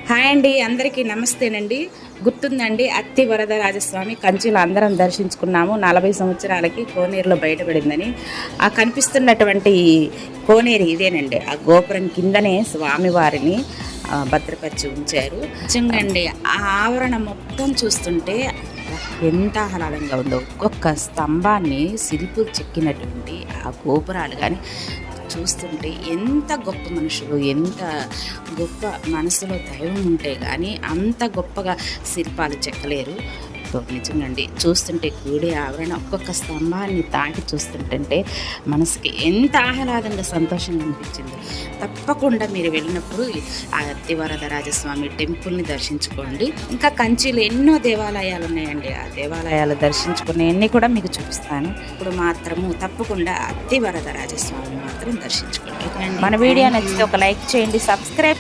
Hi అండి, అందరికీ నమస్తేనండి. గుర్తుందండి, అత్తి వరదరాజస్వామి కంచిలో అందరం దర్శించుకున్నాము. 40 సంవత్సరాలకి కోనేరులో బయటపడిందని. ఆ కనిపిస్తున్నటువంటి కోనేరు ఇదేనండి. ఆ గోపురం కిందనే స్వామివారిని భద్రపరిచి ఉంచారు. నిజంగా అండి, ఆ ఆవరణ మొత్తం చూస్తుంటే ఎంత ఆహ్లాదంగా ఉందో. ఒక్కొక్క స్తంభాన్ని శిల్పులు చెక్కినటువంటి ఆ గోపురాలు కానీ చూస్తుంటే ఎంత గొప్ప మనుషులు, ఎంత గొప్ప మనసులో దైవం ఉంటే కానీ అంత గొప్పగా శిల్పాలు చెక్కలేరు. నిజంగాండి, చూస్తుంటే గుడి ఆవరణ ఒక్కొక్క స్తంభాన్ని తాకి చూస్తుంటే మనసుకి ఎంత ఆహ్లాదంగా సంతోషంగా అనిపించింది. తప్పకుండా మీరు వెళ్ళినప్పుడు ఆ అత్తివరదరాజస్వామి టెంపుల్ని దర్శించుకోండి. ఇంకా కంచిలో ఎన్నో దేవాలయాలు ఉన్నాయండి. ఆ దేవాలయాలు దర్శించుకునేవన్నీ కూడా మీకు చూపిస్తాను. ఇప్పుడు మాత్రము తప్పకుండా అత్తివరదరాజస్వామిని మాత్రం దర్శించుకోండి. మన వీడియో నచ్చితే ఒక లైక్ చేయండి, సబ్స్క్రైబ్